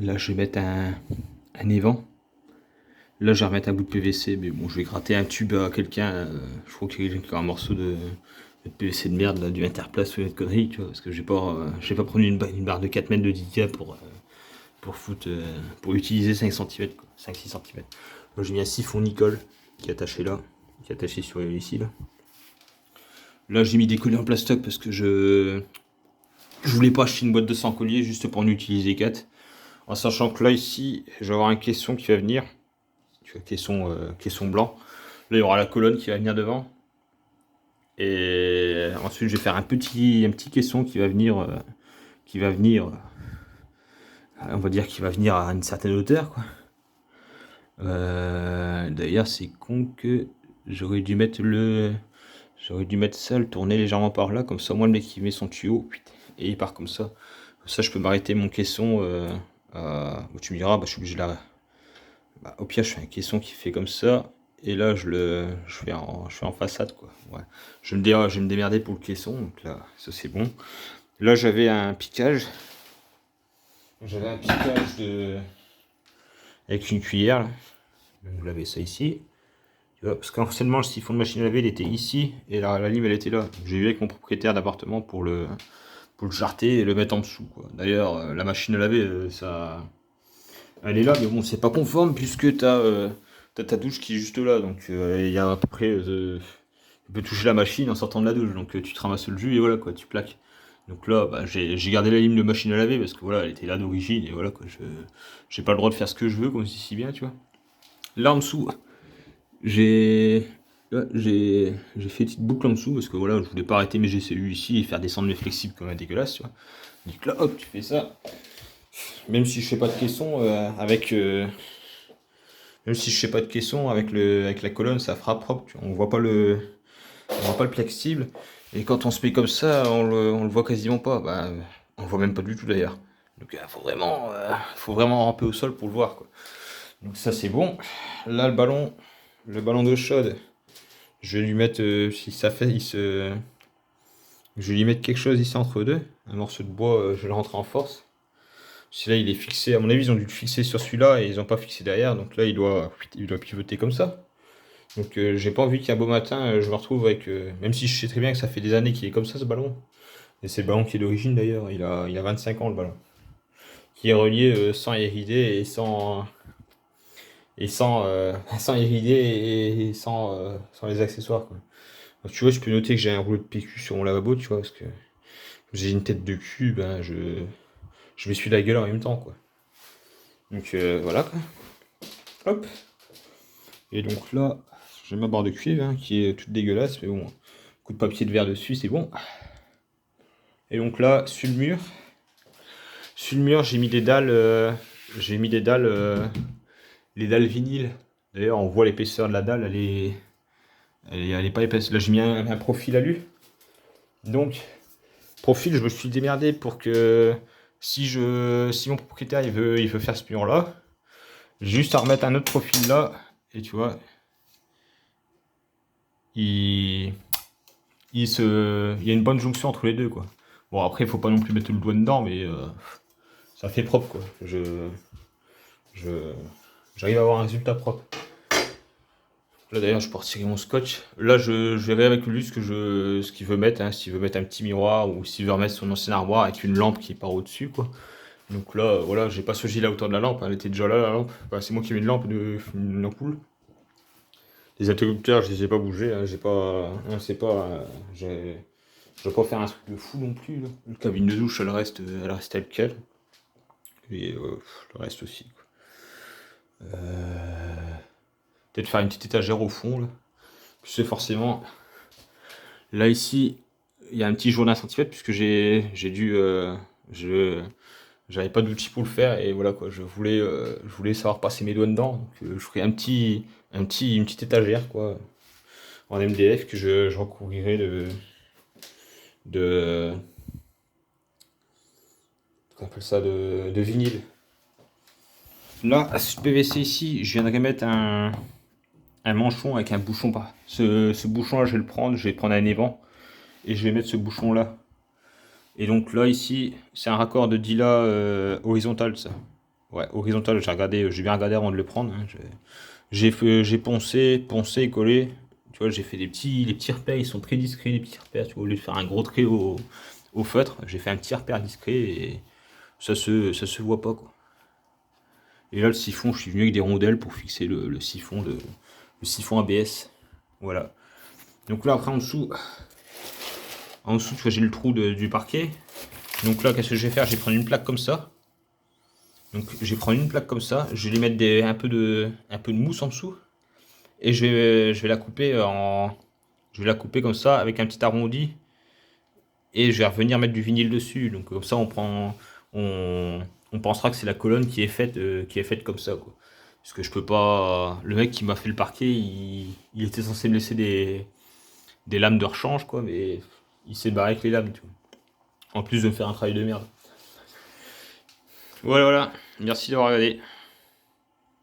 Là, je vais mettre un évent. Là, je vais remettre un bout de PVC, mais bon, je vais gratter un tube à quelqu'un. Je crois qu'il y a un morceau de PVC de merde, là, du Interplace ou une connerie, tu vois, parce que je vais pas prendre une barre de 4 mètres de diga pour utiliser 5 cm, quoi, 5-6 cm. Moi, j'ai mis un siphon Nicole qui est attaché là, qui est attaché sur ici, là. Là, j'ai mis des colliers en plastoc parce que je voulais pas acheter une boîte de 100 colliers juste pour en utiliser 4. En sachant que là, ici, je vais avoir un caisson qui va venir. Tu vois, caisson blanc. Là, il y aura la colonne qui va venir devant. Et ensuite, je vais faire un petit caisson qui va venir, on va dire qu'il va venir à une certaine hauteur, quoi. D'ailleurs, c'est con que j'aurais dû mettre ça, le tourner légèrement par là, comme ça, moi, le mec, il met son tuyau, et il part comme ça. Comme ça, je peux m'arrêter mon caisson, tu me diras, bah, je suis obligé de la... Bah, au pire, je fais un caisson qui fait comme ça, et là, je fais en façade, quoi. Ouais. Je vais me démerder pour le caisson, donc là, ça, c'est bon. Là, j'avais un piquage avec une cuillère, là. Donc, vous l'avez ça ici. Tu vois, parce qu'anciennement, le siphon de machine à laver, il était ici, et la lime, elle était là. J'ai vu avec mon propriétaire d'appartement pour le jarter et le mettre en dessous, quoi. D'ailleurs, la machine à laver, elle est là, mais bon, c'est pas conforme, puisque t'as ta douche qui est juste là, donc il y a à peu près... tu peux toucher la machine en sortant de la douche, donc tu te ramasses le jus, et voilà, quoi, tu plaques. Donc là, bah, j'ai gardé la lime de machine à laver, parce que voilà, elle était là d'origine, et voilà, quoi, j'ai pas le droit de faire ce que je veux, comme si bien, tu vois. Là, en dessous... J'ai là, j'ai fait une petite boucle en dessous parce que voilà, je voulais pas arrêter mes GCU ici et faire descendre mes flexibles comme un dégueulasse, tu vois. Donc là, hop, tu fais ça. Même si je fais pas de caisson même si je fais pas de caisson avec la colonne, ça fera propre, tu vois. On voit pas le flexible. Et quand on se met comme ça, on le voit quasiment pas. Bah, on le voit même pas du tout d'ailleurs. Donc faut vraiment ramper au sol pour le voir, quoi. Donc ça c'est bon. Là le ballon d'eau chaude. Je vais lui mettre, si ça fait, je vais lui mettre quelque chose ici entre deux. Un morceau de bois, je vais le rentrer en force. Celui-là, il est fixé. À mon avis, ils ont dû le fixer sur celui-là et ils n'ont pas fixé derrière. Donc là, il doit pivoter comme ça. Donc j'ai pas envie qu'un beau matin, je me retrouve avec. Même si je sais très bien que ça fait des années qu'il est comme ça, ce ballon. Et c'est le ballon qui est d'origine d'ailleurs. Il a 25 ans, le ballon. Qui est relié sans iridé et sans. Sans iridé sans les accessoires, quoi. Donc, tu vois, je peux noter que j'ai un rouleau de PQ sur mon lavabo, tu vois, parce que j'ai une tête de cul, ben je m'essuie la gueule en même temps, quoi. Donc voilà, quoi. Hop. Et donc là, j'ai ma barre de cuivre hein, qui est toute dégueulasse, mais bon, coup de papier de verre dessus, c'est bon. Et donc là, sur le mur, les dalles vinyles. D'ailleurs, on voit l'épaisseur de la dalle, elle est pas épaisse. Là, j'ai mis un profil alu. Donc, profil, je me suis démerdé pour que si mon propriétaire il veut faire ce mur là, juste à remettre un autre profil là, et tu vois, il, il y a une bonne jonction entre les deux, quoi. Bon, après, il faut pas non plus mettre le doigt dedans, mais ça fait propre, quoi. Je, j'arrive à avoir un résultat propre. Là d'ailleurs, je peux retirer mon scotch. Là, je verrai avec lui ce qu'il veut mettre, hein, s'il veut mettre un petit miroir ou s'il veut remettre son ancien armoire avec une lampe qui part au-dessus, quoi. Donc là, voilà, j'ai pas choisi la hauteur de la lampe, hein, elle était déjà là, la lampe. Enfin, c'est moi qui ai mis une ampoule. Les interrupteurs, je les ai pas bougés, hein, j'ai pas. Hein, c'est pas. Je vais pas faire un truc de fou non plus, là. Le cabine de douche, elle reste telle quelle. Et le reste aussi, quoi. Peut-être faire une petite étagère au fond, là. C'est forcément. Là, ici, il y a un petit jour d'un centimètre, puisque j'ai dû. J'avais pas d'outil pour le faire, et voilà quoi. Je voulais savoir passer mes doigts dedans. Donc, je ferai une petite étagère, quoi, en MDF que je recouvrirai de. Qu'on appelle ça, de vinyle. Là, à ce PVC ici, je viendrai mettre un manchon avec un bouchon pas. Ce bouchon-là, je vais prendre un évent et je vais mettre ce bouchon-là. Et donc là, ici, c'est un raccord de Dila horizontal, ça. Ouais, horizontal, j'ai bien regardé avant de le prendre. Hein. J'ai poncé, collé. Tu vois, j'ai fait les petits repères, ils sont très discrets, les petits repères. Tu vois, au lieu de faire un gros trait au feutre, j'ai fait un petit repère discret et ça se voit pas, quoi. Et là, le siphon, je suis venu avec des rondelles pour fixer le siphon ABS. Voilà. Donc là, après, en dessous, tu vois, j'ai le trou du parquet. Donc là, qu'est-ce que je vais faire? Je vais prendre une plaque comme ça. Donc, je vais prendre une plaque comme ça. Je vais lui mettre un peu de mousse en dessous. Et je vais la couper je vais la couper comme ça avec un petit arrondi. Et je vais revenir mettre du vinyle dessus. Donc comme ça, on, on pensera que c'est la colonne qui est faite comme ça, quoi. Parce que je peux pas. Le mec qui m'a fait le parquet, il était censé me laisser des lames de rechange, quoi, mais il s'est barré avec les lames, tu vois. En plus de me faire un travail de merde. Voilà, voilà. Merci d'avoir regardé.